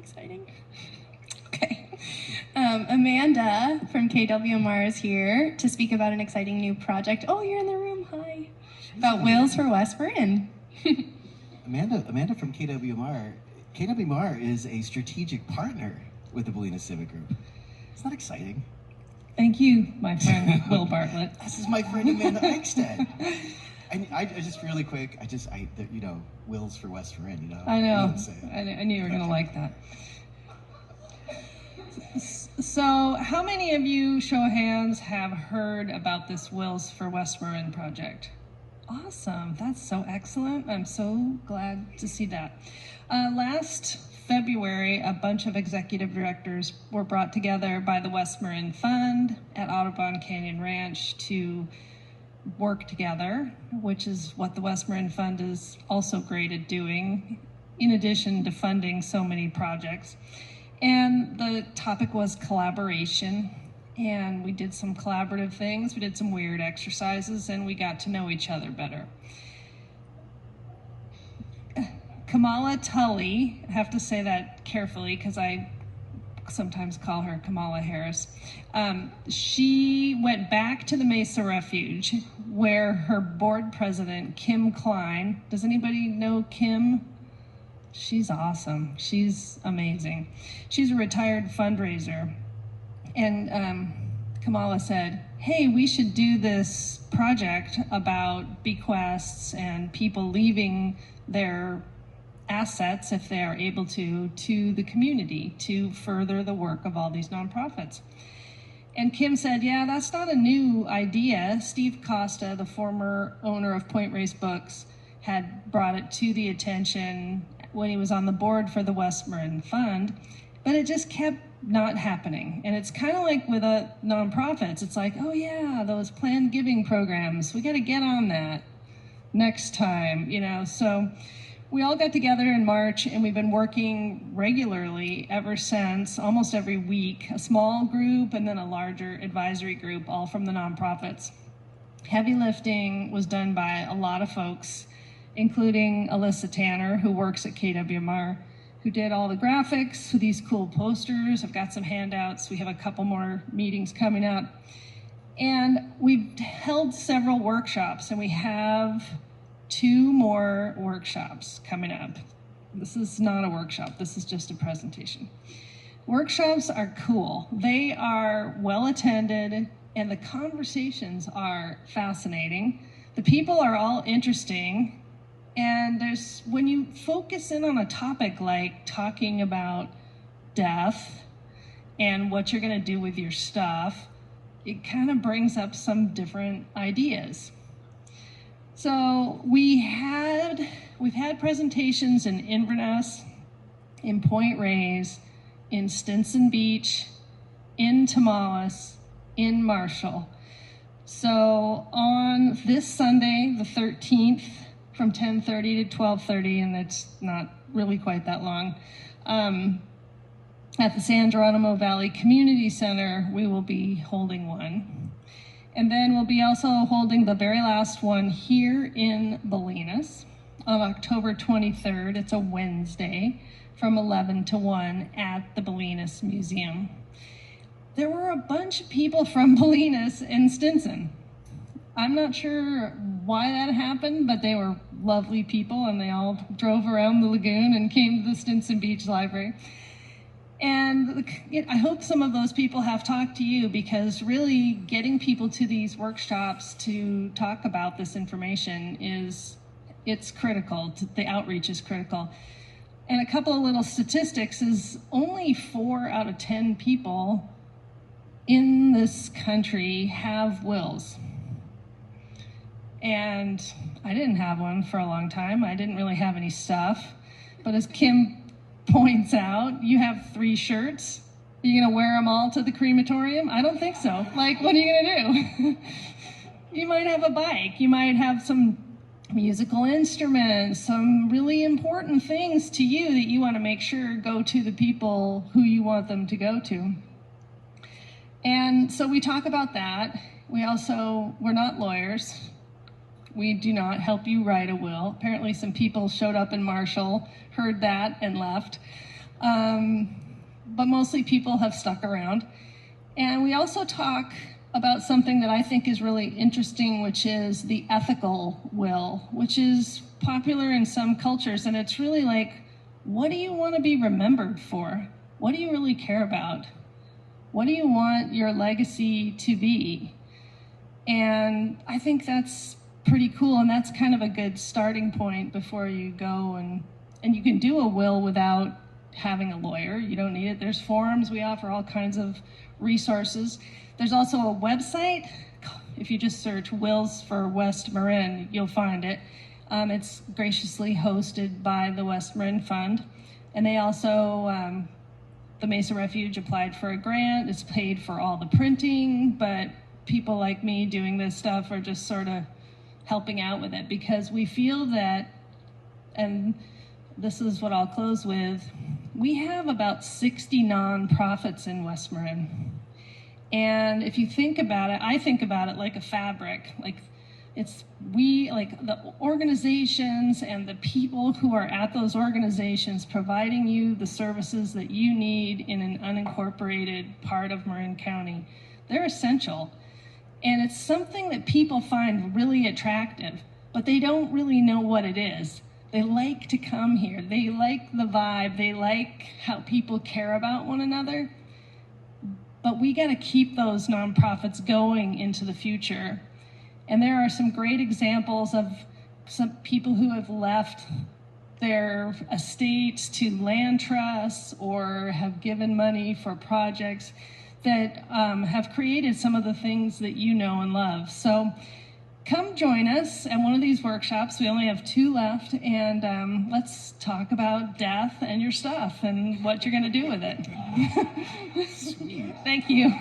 Exciting. Okay. Amanda from KWMR is here to speak about an exciting new project. Oh, you're in the room. Hi. About Wheels for West Marin. Amanda from KWMR. KWMR is a strategic partner with the Bolinas Civic Group. Isn't that exciting? Thank you, my friend Will Bartlett. This is my friend Amanda Eichstaedt. And I just really quick, Wheels for West Marin, you know. I know. I knew you were going to like that. So, how many of you, show of hands, have heard about this Wheels for West Marin project? Awesome. That's so excellent. I'm so glad to see that. Last February, a bunch of executive directors were brought together by the West Marin Fund at Audubon Canyon Ranch to work together, which is what the West Marin Fund is also great at doing, in addition to funding so many projects. And the topic was collaboration, and we did some collaborative things, we did some weird exercises, and we got to know each other better. Kamala Tully, I have to say that carefully because I sometimes call her Kamala Harris. She went back to the Mesa Refuge where her board president, Kim Klein, does anybody know Kim? She's awesome. She's amazing. She's a retired fundraiser. And Kamala said, hey, we should do this project about bequests and people leaving their assets, if they are able to the community to further the work of all these nonprofits. And Kim said, yeah, that's not a new idea. Steve Costa, the former owner of Point Reyes Books, had brought it to the attention when he was on the board for the West Marin Fund, but it just kept not happening. And it's kind of like with nonprofits. It's like, oh yeah, those planned giving programs, we got to get on that next time, you know. So we all got together in March, and we've been working regularly ever since, almost every week, a small group and then a larger advisory group, all from the nonprofits. Heavy lifting was done by a lot of folks, including Alyssa Tanner, who works at KWMR, who did all the graphics, these cool posters. I've got some handouts. We have a couple more meetings coming up. And we've held several workshops, and we have 2 more workshops coming up. This is not a workshop, this is just a presentation. Workshops are cool. They are well attended, and the conversations are fascinating. The people are all interesting, and when you focus in on a topic like talking about death and what you're gonna do with your stuff, it kind of brings up some different ideas. So we've had presentations in Inverness, in Point Reyes, in Stinson Beach, in Tamales, in Marshall. So on this Sunday, the 13th, from 10:30 to 12:30, and it's not really quite that long, at the San Geronimo Valley Community Center, we will be holding one. And then we'll be also holding the very last one here in Bolinas on October 23rd. It's a Wednesday from 11 to 1 at the Bolinas Museum. There were a bunch of people from Bolinas and Stinson. I'm not sure why that happened, but they were lovely people, and they all drove around the lagoon and came to the Stinson Beach Library. And I hope some of those people have talked to you, because really getting people to these workshops to talk about this information it's critical. The outreach is critical. And a couple of little statistics is only 4 out of 10 people in this country have wills. And I didn't have one for a long time. I didn't really have any stuff. But as Kim points out, you have 3 shirts. Are you gonna wear them all to the crematorium? I don't think so. Like, what are you gonna do? You might have a bike. You might have some musical instruments, some really important things to you that you want to make sure go to the people who you want them to go to. And so we talk about that. We're not lawyers. We do not help you write a will. Apparently some people showed up in Marshall, heard that, and left. but mostly people have stuck around. And we also talk about something that I think is really interesting, which is the ethical will, which is popular in some cultures. And it's really like, what do you want to be remembered for? What do you really care about? What do you want your legacy to be? And I think that's pretty cool, and that's kind of a good starting point before you go and you can do a will without having a lawyer. You don't need it. There's forums. We offer all kinds of resources. There's also a website. If you just search Wills for West Marin, you'll find it. It's graciously hosted by the West Marin Fund. And they also, the Mesa Refuge applied for a grant. It's paid for all the printing, but people like me doing this stuff are just sort of helping out with it because we feel that, and this is what I'll close with, we have about 60 nonprofits in West Marin. And if you think about it, I think about it like a fabric. Like like the organizations and the people who are at those organizations providing you the services that you need in an unincorporated part of Marin County, they're essential. And it's something that people find really attractive, but they don't really know what it is. They like to come here. They like the vibe. They like how people care about one another. But we got to keep those nonprofits going into the future. And there are some great examples of some people who have left their estates to land trusts or have given money for projects that have created some of the things that you know and love. So come join us at one of these workshops. We only have 2 left, and let's talk about death and your stuff and what you're going to do with it. Sweet. Thank you.